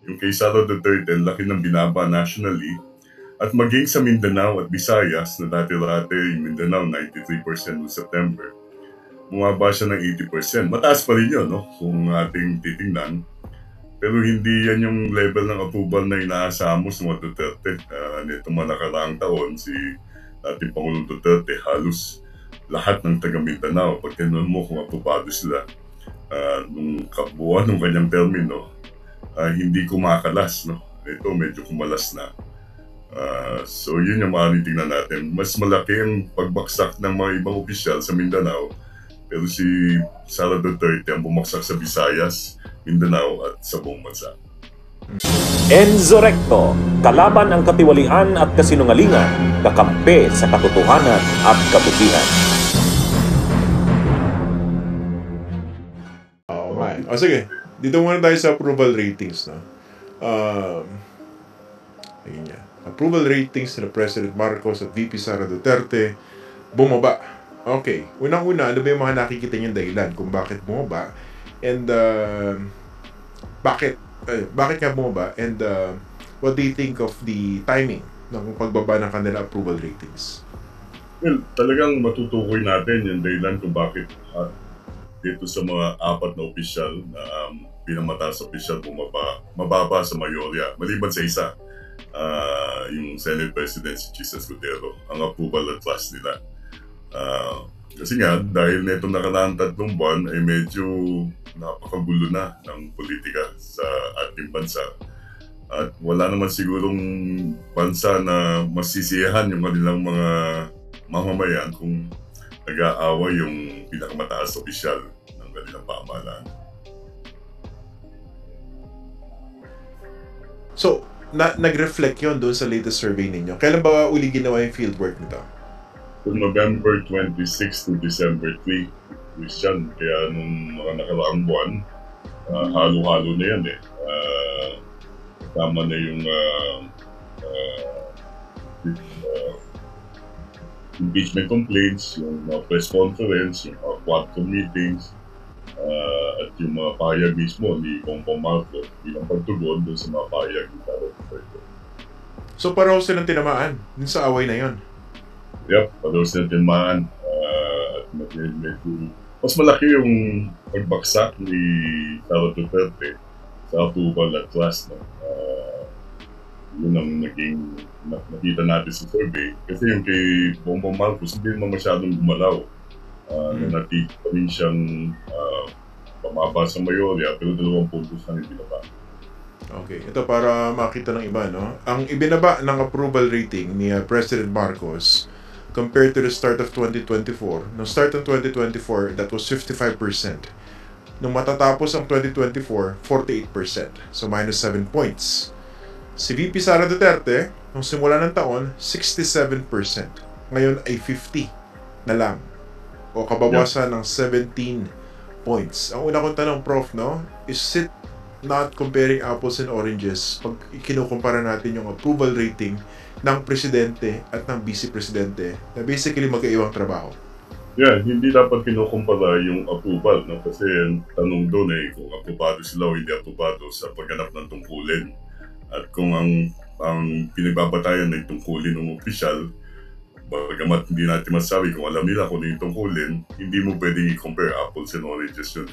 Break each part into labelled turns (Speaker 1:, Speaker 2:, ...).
Speaker 1: Yung kay Sara Duterte, laki ng binaba nationally. At maging sa Mindanao at Visayas, na dati-dati yung Mindanao, 93% noong September, bumaba siya ng 80%. Mataas pa rin yun, no? Kung ating titingnan. Pero hindi yan yung level ng approval na inaasahan mo sa mga Duterte. Nito mga nakaraang taon, si ating Pangulong Duterte, halos lahat ng taga Mindanao, pag tinanong mo kung aprobado sila, nung kabuuan ng kanyang termino, hindi kumakalas, no? Ito medyo kumalas na. So yun yung maaaring tingnan natin. Mas malaki ang pagbaksak ng mga ibang opisyal sa Mindanao, pero si Sara Duterte ang bumaksak sa Visayas, Mindanao at sa buong bansa.
Speaker 2: Enzo Recto, kalaban ang katiwalian at kasinungalingan, kakampi sa katotohanan at kabutihan.
Speaker 3: Okay. O sige, dito muna tayo sa approval ratings, no? Ayun yan. Approval ratings ni President Marcos at VP Sara Duterte bumaba. Okay, unang-una, ano ba yung mga nakikita niyong dahilan kung bakit bumaba? And bakit nga bumaba? And what do you think of the timing ng pagbaba ng kanila approval ratings?
Speaker 1: Well, talagang matutukoy natin yung dahilan kung bakit dito sa mga apat na opisyal na pinamataas opisyal mababa sa mayorya. Maliban sa isa, yung Senate President si Jesus Cordero, ang approval at trust nila. Kasi nga, dahil nito nakaraang 3 buwan ay medyo napakagulo na ng politika sa ating bansa. At wala naman sigurong bansa na masisiyahan yung kanilang mga mamamayan kung nag-aaway yung pinakamataas opisyal ng kanilang pamahalaan.
Speaker 3: So, nag-reflect yun doon sa latest survey ninyo. Kailan ba uli ginawa yung fieldwork nito?
Speaker 1: From November 26 to December 3, Christian, kaya nung mga nakaraang buwan, halo-halo na yan eh. Tama na yung impeachment complaints, yung press conference, yung quadcom meetings, at yung mga pahayag mismo ni Bongbong Marcos bilang pagtugon doon sa mga pahayag ni Sara Duterte.
Speaker 3: So pareho silang tinamaan din sa away na yon.
Speaker 1: Yep, pareho silang tinamaan. At medyo mas malaki yung pagbaksak ni Sara Duterte sa approval at trust. Yun ang naging nakita natin sa survey. Kasi yung kay Bongbong Marcos hindi naman masyadong gumalaw. Nanatili pa rin siyang pamaba sa mayorya, pero 2 puntos na hindi na ba.
Speaker 3: Okay, ito para makita ng iba, no? Ang ibinaba ng approval rating ni President Marcos compared to the start of 2024. No start ng 2024, that was 55%. Nung matatapos ang 2024, 48%. So minus 7 points. Si VP Sara Duterte, nung simula ng taon, 67%. Ngayon ay 50 na lang. O kabawasan ng 17 points. Ang una kong tanong, Prof, no? Is it not comparing apples and oranges pag kinukumpara natin yung approval rating ng presidente at ng vice-presidente na basically magkaibang trabaho?
Speaker 1: Yeah, hindi dapat kinukumpara yung approval, no? Kasi ang tanong doon ay kung aprobado sila o hindi aprobado sa pagganap ng tungkulin. At kung ang pinagbabatayan na yung tungkulin ng opisyal, bagamat hindi natin masabi kung alam nila kung ano yung tungkulin, hindi mo pwedeng i-compare apples and oranges yun.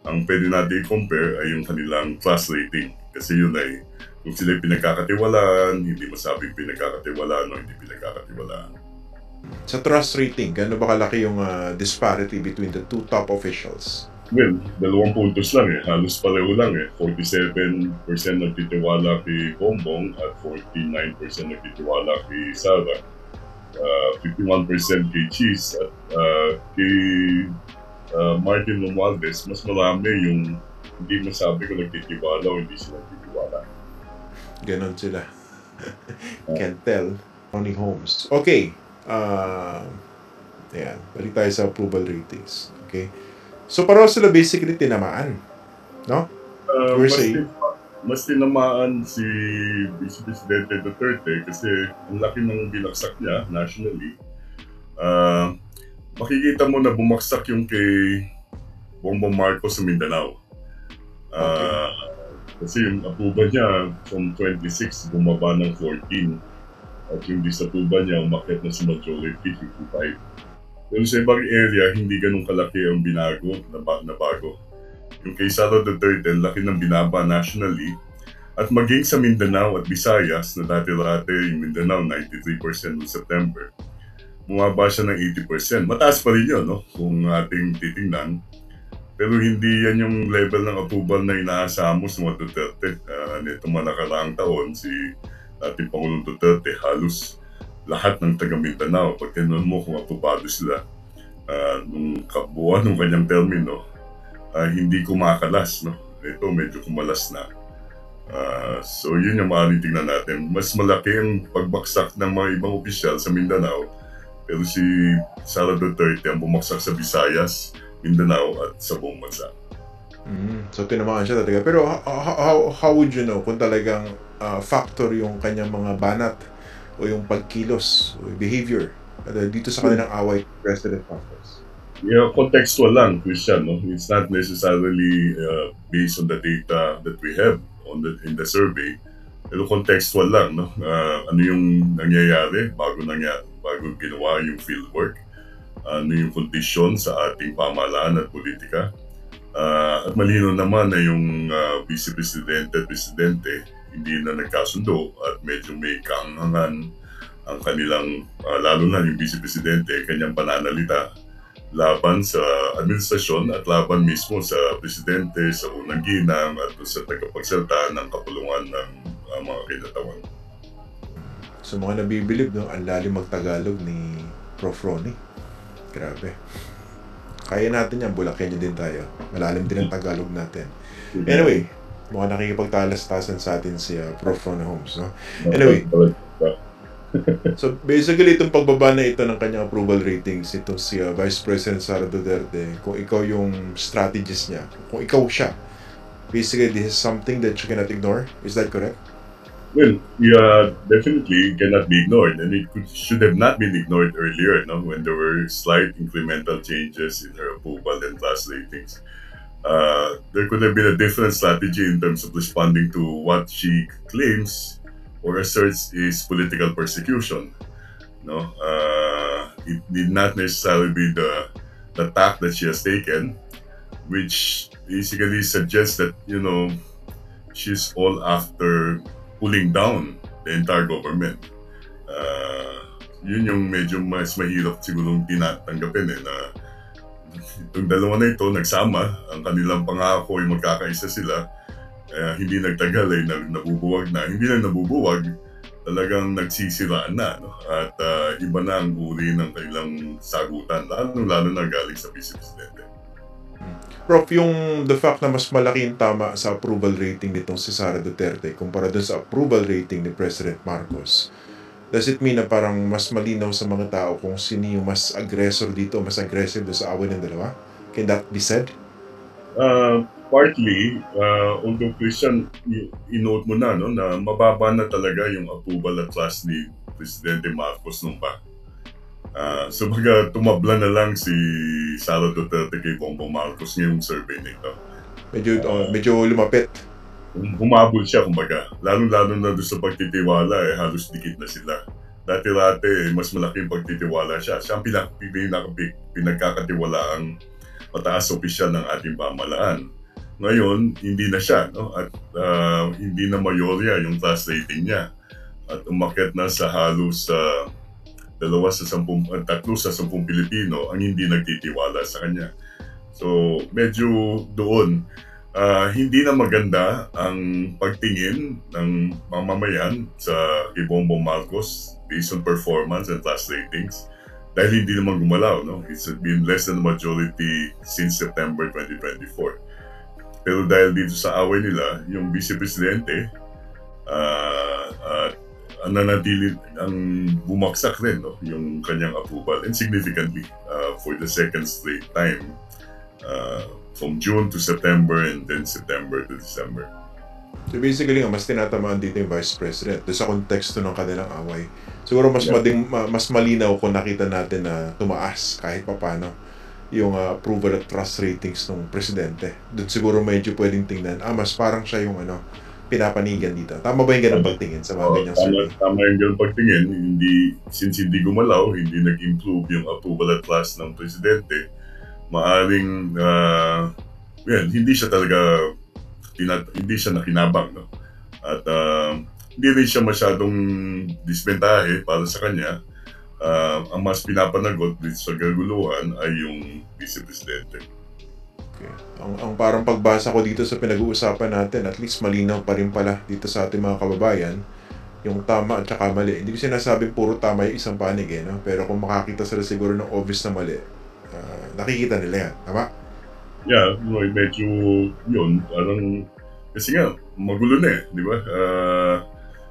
Speaker 1: Ang pwede natin i-compare ay yung kanilang trust rating. Kasi yun ay kung sila pinagkakatiwalaan, hindi masabing pinagkakatiwalaan o hindi pinagkakatiwalaan.
Speaker 3: Sa trust rating, gaano ba kalaki yung disparity between the two top officials?
Speaker 1: Well, 2 puntos lang eh. Halos pareho lang eh. 47% nagtitiwala kay Bongbong at 49% nagtitiwala kay Sara. 51% kay Cheese at kay Martin Romualdez, mas marami yung hindi masabi kung nagtitiwala o hindi sila nagtitiwala.
Speaker 3: Ganon sila. Can't tell. Tony Holmes. Okay. Ayan. Balik tayo sa approval ratings. Okay. So, pareho sila basically tinamaan. No?
Speaker 1: Mas tinamaan si Vice Presidente Duterte kasi ang laki ng binaksak niya nationally. Makikita mo na bumaksak yung kay Bongbong Marcos sa Mindanao. Kasi yung approval niya from 26 bumaba ng 14 at yung disapproval niya umakyat na sa majority 55. Pero sa ibang area, hindi ganun kalaki ang binago na bago. Yung kay Sara Duterte, laki ng binaba nationally at maging sa Mindanao at Visayas na dati-dati yung Mindanao 93% noong September. Bumaba siya ng 80%. Mataas pa rin yun, no? Kung ating titingnan. Pero hindi yan yung level ng approval na inaasahan mo sa mga Duterte. Nito mga nakaraang taon, si ating Pangulong Duterte, halos lahat ng taga Mindanao, pag tinanong mo kung aprobado sila, nung kabuuan ng kanyang termino, hindi kumakalas. No? Ito medyo kumalas na. So yun yung maaaring tingnan natin. Mas malaki ang pagbaksak ng mga ibang opisyal sa Mindanao, pero si Sara Duterte ang bumaksak sa Visayas, Mindanao at sa buong bansa.
Speaker 3: So tinamaan siya talaga. Pero how would you know kung talagang factor yung kanyang mga banat o yung pagkilos o behavior dito sa kanilang away President Marcos?
Speaker 1: Yeah, contextual lang, Christian. No? It's not necessarily based on the data that we have in the survey. Pero contextual lang. No? Ano yung nangyayari bago ginawa yung fieldwork? Ano yung kondisyon sa ating pamahalaan at politika. At malino naman na yung Vice Presidente at Presidente hindi na nagkasundo at medyo may kaanghangan ang kanilang, lalo na yung Vice Presidente, kanyang pananalita laban sa administrasyon at laban mismo sa Presidente, sa unang ginang at sa tagapagsalita ng kapulungan ng mga kinatawan.
Speaker 3: So mga nabibilib, no? Ang lalim magtagalog ni Prof. Ronnie. Grabe. Kaya natin yan, Bulakenyo din tayo. Malalim din ang Tagalog natin. Anyway, mukhang nakikipagtalas-tasan sa atin si Prof. Ronnie Holmes. No? Anyway, so basically itong pagbaba na ito ng kanyang approval ratings, itong si Vice President Sara Duterte, kung ikaw yung strategist niya, kung ikaw siya, basically this is something that you cannot ignore. Is that correct?
Speaker 1: Well, definitely cannot be ignored, and it should have not been ignored earlier, no? When there were slight incremental changes in her approval and class ratings. There could have been a different strategy in terms of responding to what she claims or asserts is political persecution. No, it did not necessarily be the tack that she has taken, which basically suggests that she's all after pulling down the entire government. Yun yung medyo mas mahirap sigurong tinatanggapin na itong dalawa na ito nagsama, ang kanilang pangako ay magkakaisa sila, hindi nagtagal ay nabubuwag na. Hindi na nabubuwag, talagang nagsisiraan na. No? At iba na ang uri ng kanilang sagutan, lalo na galing sa Vice Presidente.
Speaker 3: Prof, yung the fact na mas malaki yung tama sa approval rating nitong si Sara Duterte kumpara dun sa approval rating ni President Marcos, does it mean na parang mas malinaw sa mga tao kung sino yung mas aggressor dito, mas aggressive doon sa away ng dalawa? Can that be said?
Speaker 1: Partly, although Christian, inote mo na, no, na mababa na talaga yung approval at trust ni Presidente Marcos nung pa. So baga tumabla na lang si Sara Duterte kay Bongbong Marcos ngayong survey nito.
Speaker 3: Medyo lumapit.
Speaker 1: Humabol siya kumbaga. Lalo-lalo na doon sa pagtitiwala, halos dikit na sila. Dati-dati, mas malaking pagtitiwala siya. Siya ang pinagkakatiwalaang mataas opisyal ng ating pamahalaan. Ngayon, hindi na siya. No? At hindi na mayorya yung class rating niya. At umakyat na sa halos 3 sa 10 Pilipino ang hindi nagtitiwala sa kanya. So, medyo doon, hindi na maganda ang pagtingin ng mamamayan sa kay Bongbong Marcos based on performance and class ratings dahil hindi naman gumalaw. No? It's been less than the majority since September 2024. Pero dahil dito sa away nila, yung Vice Presidente, ang bumaksak rin, no? Yung kanyang approval, and significantly for the second straight time from June to September and then September to December.
Speaker 3: So basically mas tinatamaan dito yung Vice President doon sa konteksto ng kanilang away. Siguro mas malinaw kung nakita natin na tumaas kahit papano yung approval at trust ratings ng presidente. Doon siguro medyo pwedeng tingnan, mas parang siya yung pinapanigan dito. Tama ba yung ganang pagtingin sa mga ganyang survey?
Speaker 1: Tama yung ganang pagtingin. Since hindi gumalaw, hindi nag-improve yung approval at trust ng presidente, maaring hindi siya talaga hindi siya nakinabang, no? At hindi rin siya masyadong disbentahe para sa kanya. Ang mas pinapanagot dito sa gaguluhan ay yung vice-presidente.
Speaker 3: Okay. Ang parang pagbasa ko dito sa pinag-uusapan natin, at least malinaw pa rin pala dito sa ating mga kababayan yung tama at saka mali. Hindi ko sinasabing puro tama yung isang panig, no? Pero kung makakita sila siguro ng obvious na mali, nakikita nila yan. Tama?
Speaker 1: Yeah, medyo yun. Parang, kasi nga, magulo na di ba?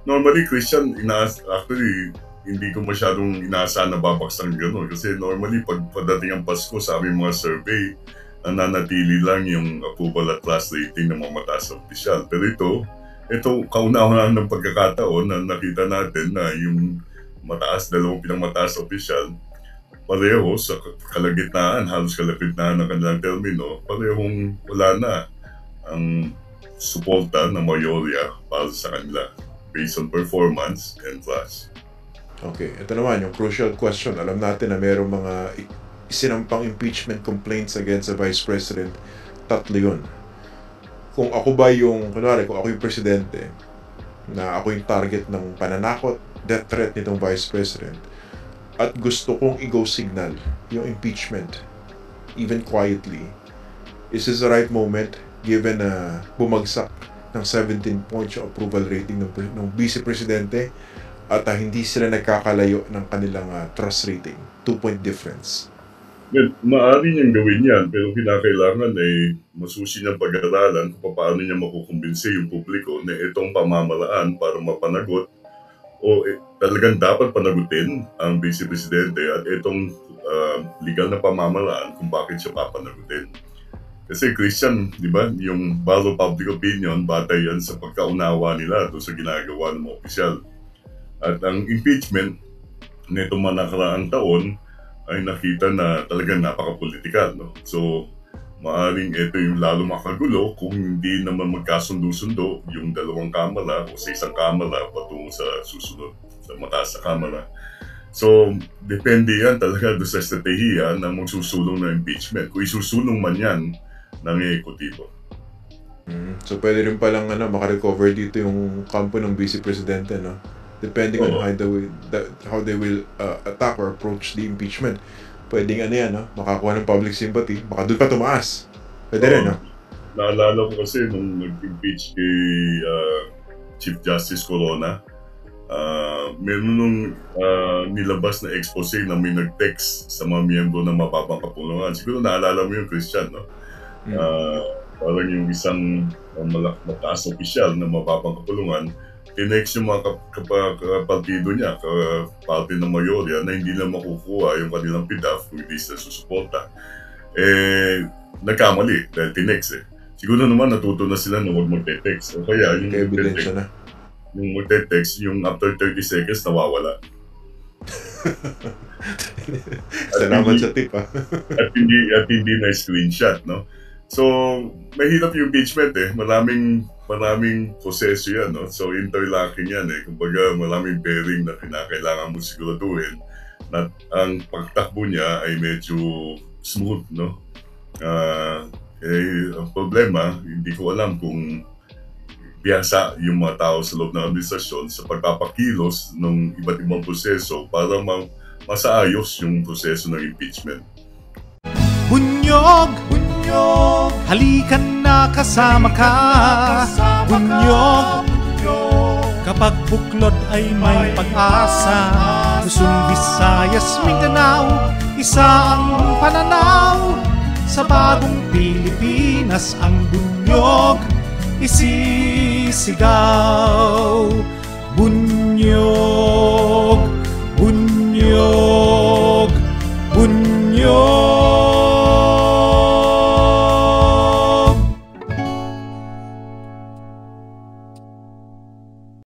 Speaker 1: Normally, Christian, actually, hindi ko masyadong inaasahan na babaksak ng gano'n. Kasi normally, pagdating ang Pasko sa aming mga survey, nanatili lang yung approval at trust rating ng mga mataas na opisyal. Pero ito kauna-unahan ng pagkakataon na nakita natin na yung dalawang pinamataas na opisyal, pareho sa kalagitnaan, halos kalagitnaan ng kanilang termino, parehong wala na ang suporta ng mayorya para sa kanila based on performance and trust.
Speaker 3: Okay, ito naman yung crucial question. Alam natin na mayroong mga isinampang impeachment complaints against the Vice President. Tatlo yun. Kung ako kung ako yung presidente, na ako yung target ng pananakot, death threat nitong Vice President, at gusto kong i-go signal yung impeachment, even quietly, is this the right moment given na bumagsak ng 17 points yung approval rating ng vice-presidente at hindi sila nagkakalayo ng kanilang trust rating? 2-point difference.
Speaker 1: Well, maaari niyang gawin yan, pero kinakailangan ay masusi niyang pag-aralan kung paano niya makukumbinse yung publiko na itong pamamaraan para mapanagot o talagang dapat panagutin ang vice-presidente at itong legal na pamamaraan kung bakit siya papanagutin. Kasi Christian, di ba, yung borrow public opinion, batay yan sa pagkaunawa nila doon sa ginagawa ng mga opisyal. At ang impeachment nito mga nakaraang taon ay nakita na talagang napaka-political, no? So, maaring ito yung lalo makagulo kung hindi naman magkasundo-sundo yung dalawang kamara o sa isang kamara patungo sa susunod, sa mataas na kamara. So, depende yan talaga doon sa estratehiya ng magsusulong ng impeachment. Kung isusulong man yan ng ekotibo.
Speaker 3: So, pwede rin palang makarecover dito yung kampo ng vice-presidente, no? Depending on how they will attack or approach the impeachment. Pwedeng makakuha ng public sympathy, baka doon pa tumaas. Pwede rin, no?
Speaker 1: Naalala ko kasi nung nag-impeach kay Chief Justice Corona, meron nung nilabas na expose na may nag-text sa mga miyembro ng mababang kapulungan. Siguro naalala mo yung Christian, no? Parang yung isang mataas na opisyal na mababang kapulungan, tinext yung mga partido niya, party ng mayorya, na hindi na makukuha yung kanilang PDAF kung hindi sila susuporta. Nagkamali dahil tinext Siguro naman natuto na sila na huwag magte-text. O kaya yung magte-text, yung after 30 seconds nawawala.
Speaker 3: Salamat sa tip,
Speaker 1: at hindi na screenshot, no? So, mahirap yung impeachment maraming proseso yan, no? So, interlocking yan Kumbaga, maraming bearing na kinakailangan mo siguraduhin na ang pagtakbo niya ay medyo smooth, no? Ang problema, hindi ko alam kung biyasa yung mga tao sa loob ng administrasyon sa pagpapakilos ng iba't ibang proseso para masaayos yung proseso ng impeachment.
Speaker 4: Bunyog! Halikan na kasama ka, Bunyog! Kapag buklod ay may pag-asa, Luzon, Visayas, Mindanao, isa ang pananaw. Sa bagong Pilipinas ang Bunyog isisigaw.